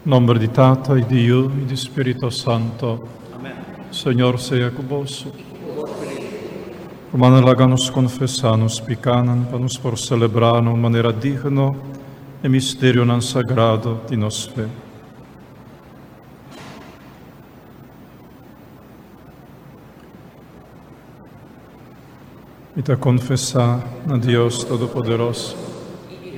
Nombre di Tata e di Io e di Spirito Santo. Amén. Señor sea convosco. Romana laganos confessanos picanan, panos por celebrar in maniera digno e misterio non sagrado di nos fe. E te confessar a Dios Todopoderoso,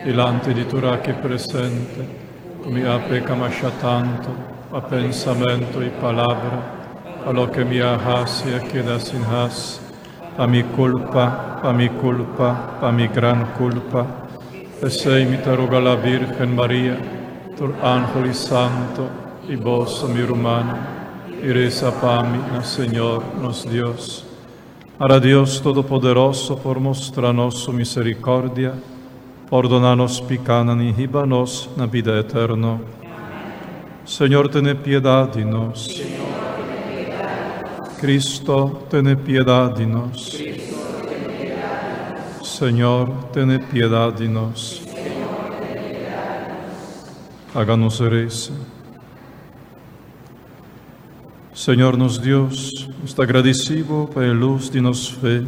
delante di tu aqui presente, mi ha pecamacha tanto, a pensamento e palavra, a lo que me arrase e queda sin has, a mi culpa, a mi gran culpa, e sei mi te roga la Virgen María, tu ángel santo, e vos, mi romana, e reza para mí, Señor, nos Dios. Ara Dios Todopoderoso, por mostrar-nos sua misericórdia, por donar-nos picanan e riba-nos na vida eterna. Senhor, tenha piedade de nós. Cristo, tenha piedade de nós. Senhor, tenha piedade de nós. Háganos reza. Senhor nos Deus, está agradecido pela luz de nossa fé,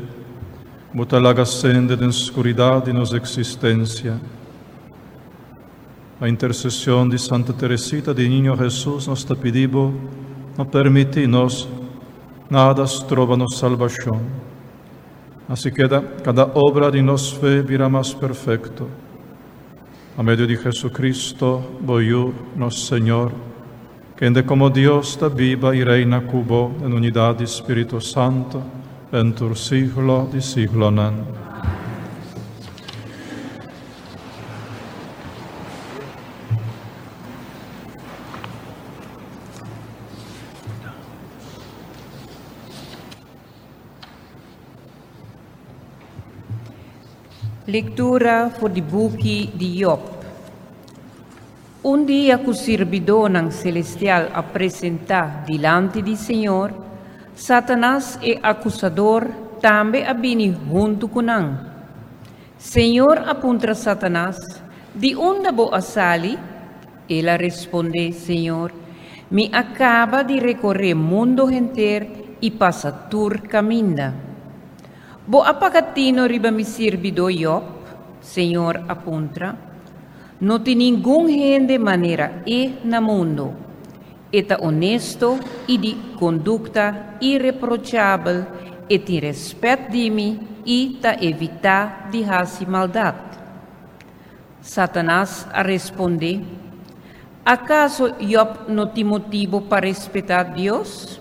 bota la acende da escuridão de nossa existência. A intercessão de Santa Teresita de Niño Jesus nos está pedindo, não permite-nos nada trova-nos salvação. Assim que cada obra de nossa fé virá mais perfeito. A meio de Jesucristo, voglio, nosso Senhor, que ende como Deus está viva e reina cubo em unidade do Espírito Santo, entre siglo de siglo. Amém. Leitura voor de boekje de Job. Dia que o servidor celestial apresenta diante do Senhor, Satanás e acusador também abini junto com ele. Senhor apunta Satanás, de onde bo asali? Ela responde, Senhor, me acaba de recorrer mundo inteiro e passa tur caminda. Bo apacatino riba mi servidor Job, Senhor apunta, não tem nenhum gente maneira na mundo. Eta honesto e de conduta irreprochável e tem respeito de mim e ta evitar de fazer maldade. Satanás a responder, acaso Job não tem motivo para respeitar Deus?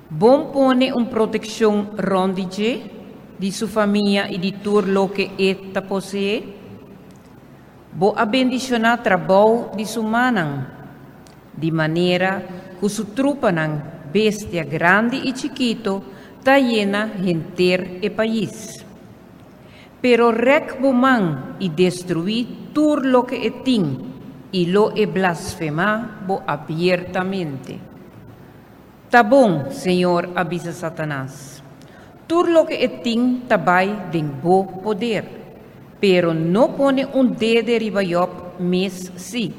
Bom pone proteção rondige de sua família e de tudo lo que eta possui? Bo abendicionar trabalho de sua manang, de maneira que sua trupa nang bestia grande e chiquito ta llena inteiro e país. Pero rec bomang e destruir tudo lo que tem e lo e blasfemar bo abertamente. Tá bom, Senhor, avisa Satanás. Tudo lo que tem tabai den bo poder. Pero não pone dedo riba Job, mas sim.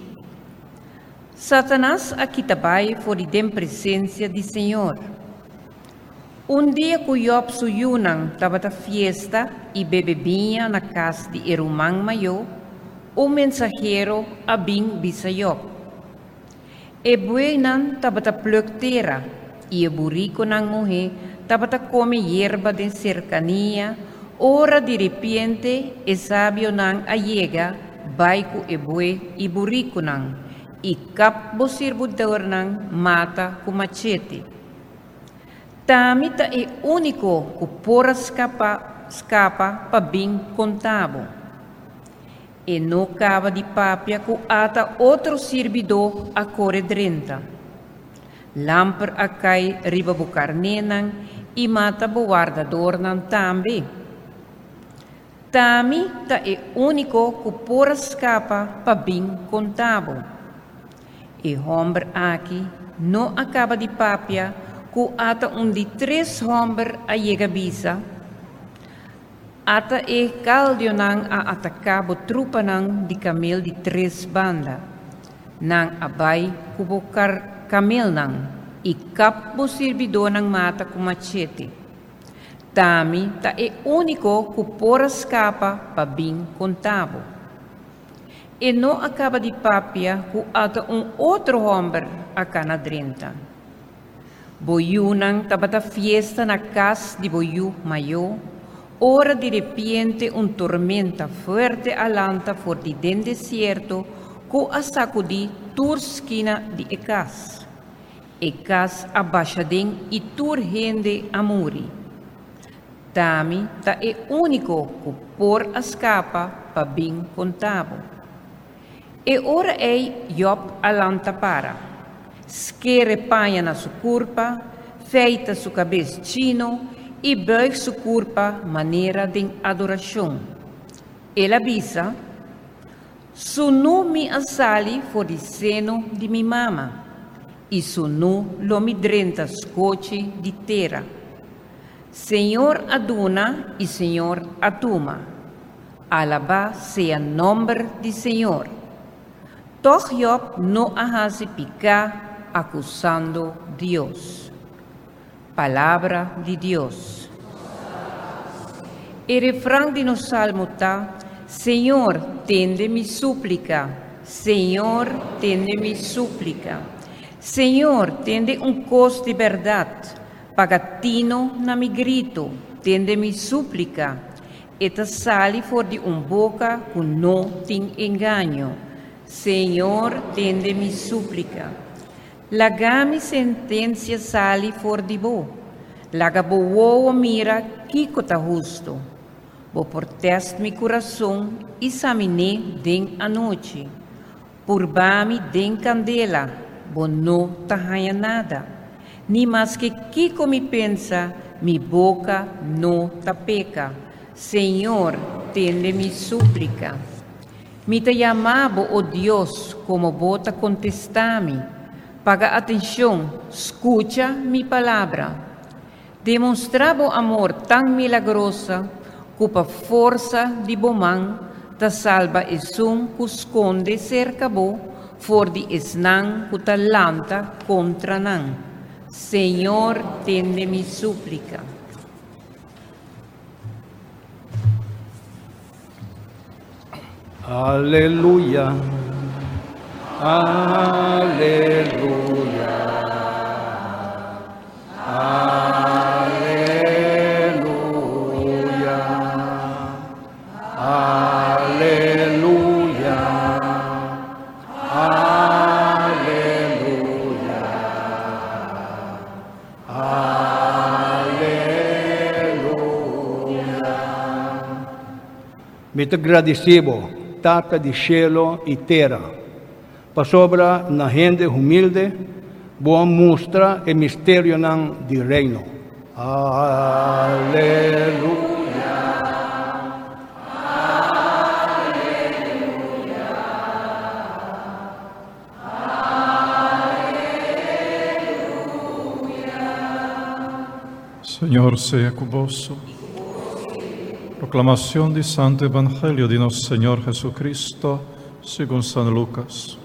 Satanás aqui também foi de presença do Senhor. Dia que Job suyunang estava da fiesta e bebebinha na casa de irmão maior, o mensageiro abing bisa Job. E buenan estava da plukteira e o burrico nang mulher estava da come hierba de cercania. Ora de repente, e sábio nang ayega, baiko e bue e burrico nang, e cap bosirbudor nang mata com machete. Tamita é único que pora escapa para bem contabo. E não cava de papia que ata outro servidor a corre drenta. Lamper a cai riba bucarne nang, e mata bo guardador nang também. Tami ta é único que pora escapa para bem contabo. E homem aqui não acaba de papia que ata de 3 homens a chega bisa. Ata e caldio nang a atacabo trupa nang de camel de 3 banda. nang abay kubukar kamil nang ikap bo servidor ng mata com machete. Tami ta e único kupora escapa pabing contavo. E não acaba de papia ku ata outro homem a canadrenta. Boiunang tabata fiesta na casa de boiu maior, ora de repente tormenta fuerte alanta for di den desierto ku a sacudi turskina de ecas. Ecas abaixadem e turhende amuri. Tami ta e único ku por a escapa pabing contavo. E ora ei Job alanta para, schere panha na sua curpa, feita sua cabeça chino e buig sua curpa maneira de adoração. Ela avisa, su nu mi assali for di seno di mi mama, e su nu lo mi drenta scoci di terra. Senhor aduna e Senhor atuma, alaba sea nome di Senhor. Toch Job no ahase picar acusando Dios. Palabra de Dios. El refrán de nos salmo está, Señor, tende mi súplica. Señor, tende mi súplica. Señor, tende cos de verdad. Pagatino na mi grito, tende mi súplica. Eta sali for de boca con no tin engaño. Senhor, tende mi súplica. Laga mi sentencia sali for di bo. Laga bo wo mira kiko ta justo. Bo protest mi coração e samine den anoche. Purbami den candela, bo no tahaya nada. Ni mas que kiko mi pensa, mi boca no tapeca. Senhor, tende mi súplica. Me te llamabo, oh Dios, como bota contestame. Paga atenção, escucha mi palabra. Demonstrabo amor tan milagrosa, cupa força de bomang, ta salva esum que esconde cerca bo, for de esnan que talanta contra nan. Senhor, tende mi súplica. Aleluya, aleluya, aleluya, aleluya, aleluya, aleluya. Me te agradecibo, Tata de cielo e terra, pasobra na gente humilde, boa mostra e mistério nan di reino. Aleluia. Aleluia. Aleluia. Senhor seja convosco. Proclamação do Santo Evangelho de Nosso Senhor Jesus Cristo, segundo São Lucas.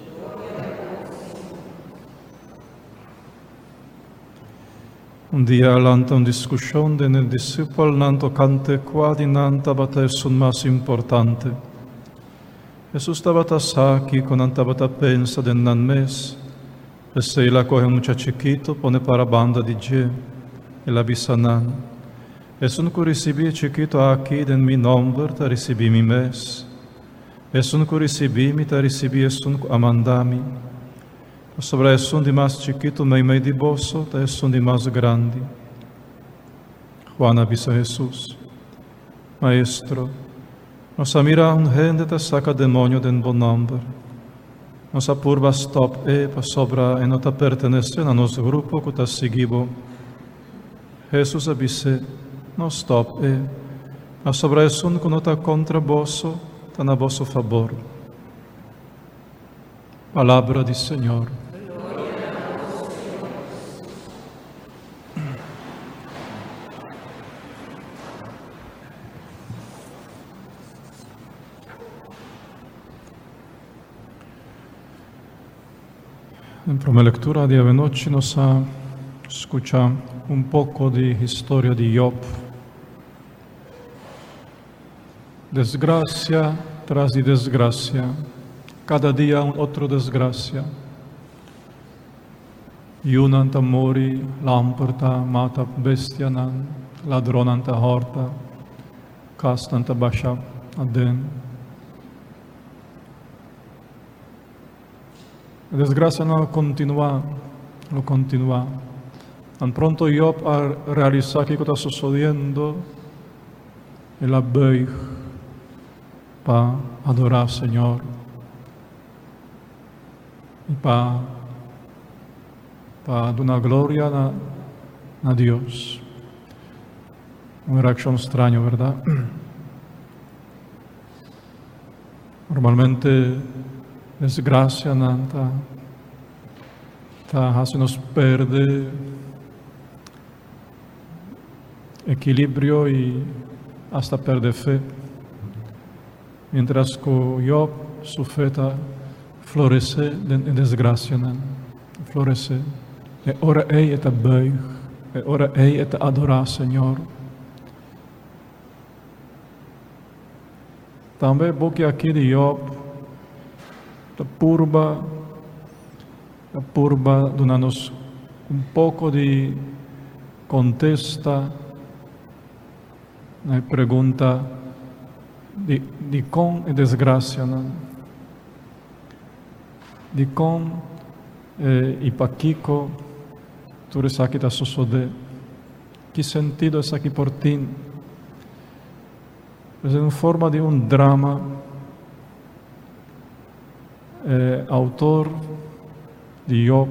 Dia alanta discussão de nel discípulo não tocante quadi não tabata é mais importante. Jesus tabata aqui com não tabata pensa de nan mes, e se ela corre muito chiquito, pone para a banda de je, e la bisanan. Es un que recibi chiquito aqui den mi nombre, ta recibi mi mes. Es un que recibi mi, ta recibi es un amandami. Sobre es un de mais chiquito, mei de bosso, ta es un de mais grande. Juan avisa Jesus. Maestro, nos mira un gente ta saca demonio den bon nombre. Nos apurba stop pa sobra e nota pertenece a nos grupo que ta seguibo. Jesus avise, não stop a sobre isso que não está contra vosso, está na vosso favor. Palavra do Senhor. En prima lectura di oggi nos escucha un poco de historia de Job. Desgracia tras de desgracia, cada día un otro desgracia. Junanta mori, lamperta, mata bestianan, ladronanta horta, castanta basha aden. La desgracia no continúa. Tan pronto Job a realizar qué está sucediendo, él abbeig para adorar al Señor y para dar una gloria a Dios. Una reacción extraña, ¿verdad? Normalmente desgracia hace nos perde equilibrio y hasta perde fe. Mientras que Job, su fe florece en desgracia, florece. E ora ei et abbeig, e ora ei et adorar Señor. Também porque aqui de Job, a purba dando-nos pouco de contesta na pergunta de com é desgraça, de com e paquico tudo isso aqui está sucedendo. Que sentido é aqui por ti? É em forma de um drama. Autor de Job,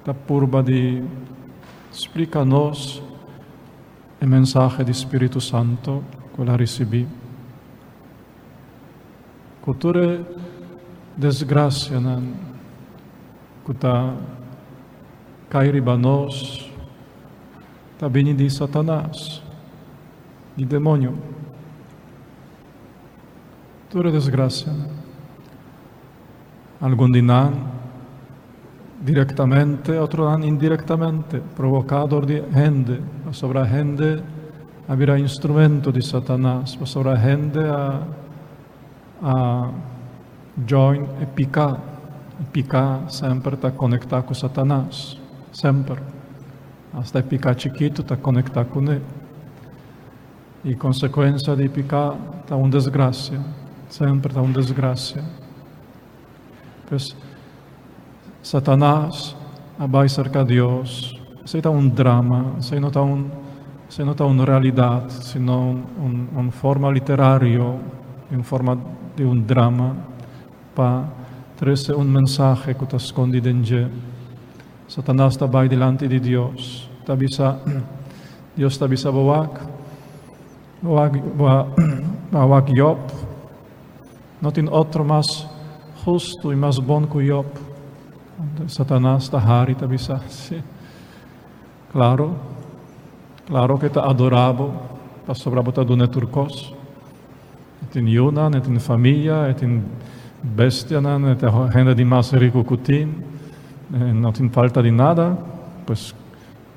da purba de explica-nos a mensagem do Espírito Santo que ela recebi. Cultura desgraça, que está cair em nós, está vindo de Satanás, de demônio. Cultura desgraça. Algum dinan directamente, outro dan indirectamente, provocador de gente. Sobre a gente haverá instrumento de Satanás, sobre a gente a join e picar. E picar sempre está conectado com Satanás, sempre. Hasta picar chiquito está conectado com ele. E consequência de picar está uma desgraça, sempre está uma desgraça. Pues, Satanás vai cercar Deus. Isso está um drama, isso não está uma realidade, senão uma forma literária, em forma de um drama, para trazer mensagem que está escondido em Deus. Satanás está vai delante de Deus. Deus está bisa bawak Job. Não tem outro mais justo e mais bom que Job. Satanás está hari, está bisa. Claro que está adorável, para sobrebotar do neturcos. Tem Yuna, tem família, tem bestia, tem gente de mais rico que tem. Não tem falta de nada. Pues,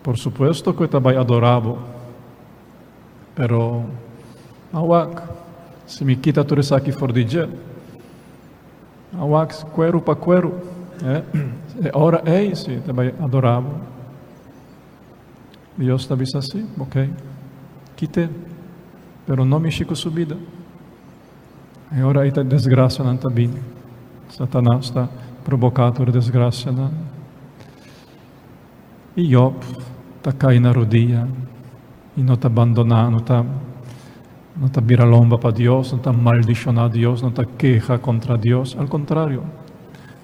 por supuesto que está bem adorável. Pero, awak, se me quita tudo isso aqui for DJ. Awak, cuero para cuero. Ora é isso, também adorável. Deus está dizendo assim, ok. Quite, pero não mexe com sua vida. Agora aí está desgraça não está bem. Satanás está provocando a desgraça. Não? E Job está caindo na rodilha e não está abandonando, não está viralomba para Deus, não está maldicionando a Deus, não está queja contra Deus. Al contrário,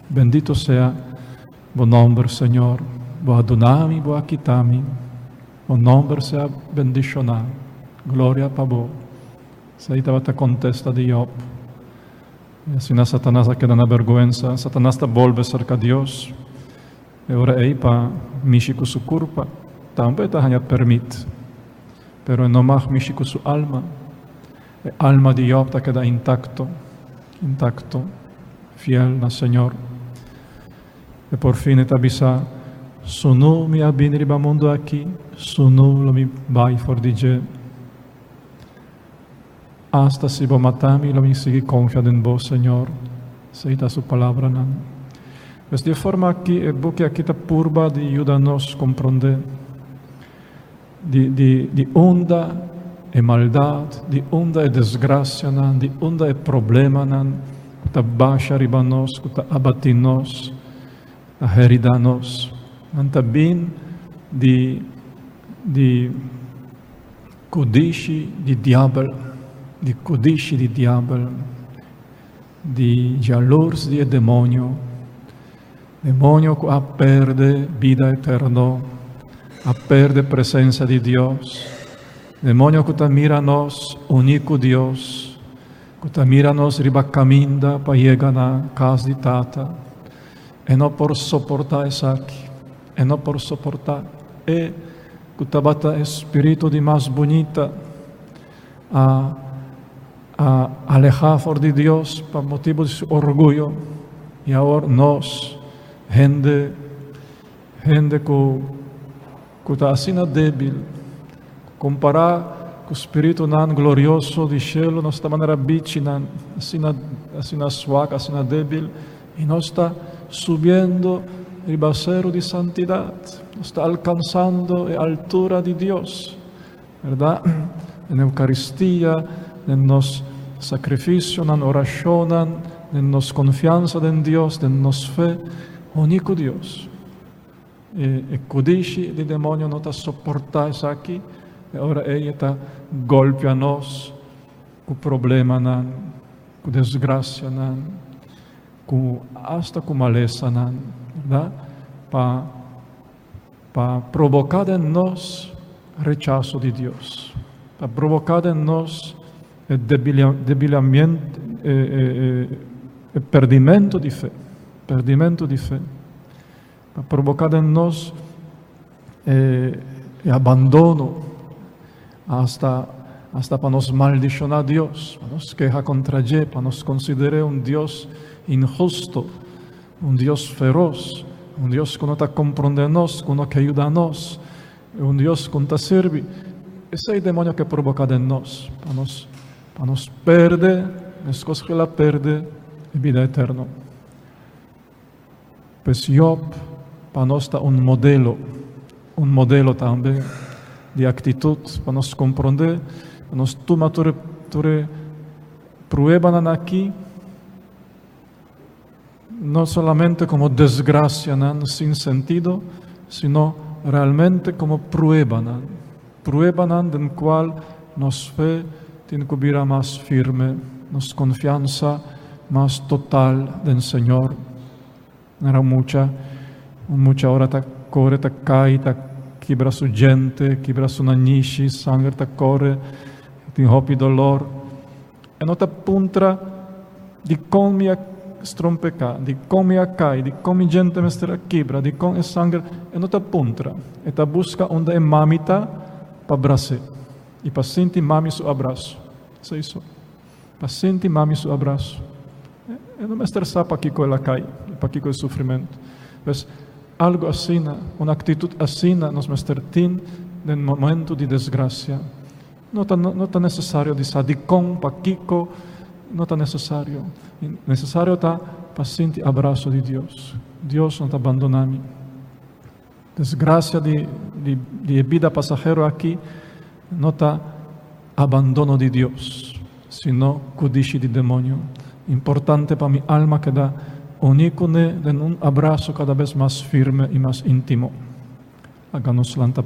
bendito seja o nome do Senhor, boa Adonai, boa Kitami, o nome seja bendicionado. Glória para vós. Isso aí estava a contesta de Job. E assim Satanás queda na vergonha, Satanás está volve cerca de Deus. E ora aí para mexer com sua culpa, também está a permite. Pero não mais mexer com sua alma. A alma de Job está queda intacto, fiel no Senhor. E por fine tabisa, sunu mi abini riba mundo aqui, sunu lo mi bai for dije. Hasta si bo matami lo mi sigi confiado en vos, Señor, seita su palabra nan. Pues de forma aqui, e buque aqui ta purba de ayuda-nos comprender de onda e maldade, de onda e desgraça, de onda e problema, que ta baixa riba nós, que ta abati nós, ta herida nós, ta bin de codici de diablo, de codici de diablo, de jalurs de demônio que a perde vida eterna, a perde presença de Deus, demônio que ta mira nós, único Deus, que ta mira nós riba caminda para chegar na casa de Tata, e não por suportar isso aqui, e não por suportar, e que ta bata espírito de mais bonita a alejar fora de Deus por motivo de seu orgulho, e agora nós, gente que está assim débil, comparar com o Espírito nan glorioso de cielo, nós está maneira bici assim suaca, assim débil, e nós está subindo ribaceiro de santidade, nós está alcançando a altura de Deus, verdade? Na Eucaristia, no nosso sacrifício, na oração, na nossa confiança em Deus, na nossa fé, único Deus. E codici de demônio não está suportar isso aqui, e agora ele está golpeando nós com problema, com desgraça, hasta com maleza, para provocar em nós rechaço de Deus, para provocar em nós debilhamento, perdimento de fé, para provocar em nós abandono, hasta para nos maldicionar a Deus, para nos quejar contra Ele, para nos considerar um Deus injusto, um Deus feroz, um Deus que não está compreendendo nós, que não quer ajudar nós, um Deus que não está servindo. Esse é o demônio que é provocado em nós, para nos perder, as coisas que ela perde, a vida eterna. Pois Job, para nós está um modelo também de atitude, para nos compreender, para nós tomar prueba aqui, não somente como desgraça sem sentido, sino realmente como prueba em qual nossa fé tem que vir mais firme, nossa confiança mais total no Senhor. Era muita hora ta corre, ta cai, ta quebra su gente, quebra su nanishi, sangue ta corre, tem roupa dolor. E não ta puntra de como me strompeca, de como me cai, de como gente me stera quebra, de como é sangue, e não ta puntra. E ta busca onde é mamita para abraçar. E para sentir mami su abraço. Isso é isso. Para sentir mami su abraço. E não me estressar para que ela cai, para que o sofrimento. Mas algo assim, uma atitude assim, nós mestertin no momento de desgraça. Não está necessário dizer de com, para Kiko, não está necessário. Necessário está para sentir abraço de Deus. Deus não está abandonando. Desgraça de vida passageira aqui, não está abandono de Deus, sino codici de demônio. Importante para minha alma que dá único de um abraço cada vez mais firme e mais íntimo. Háganos lanta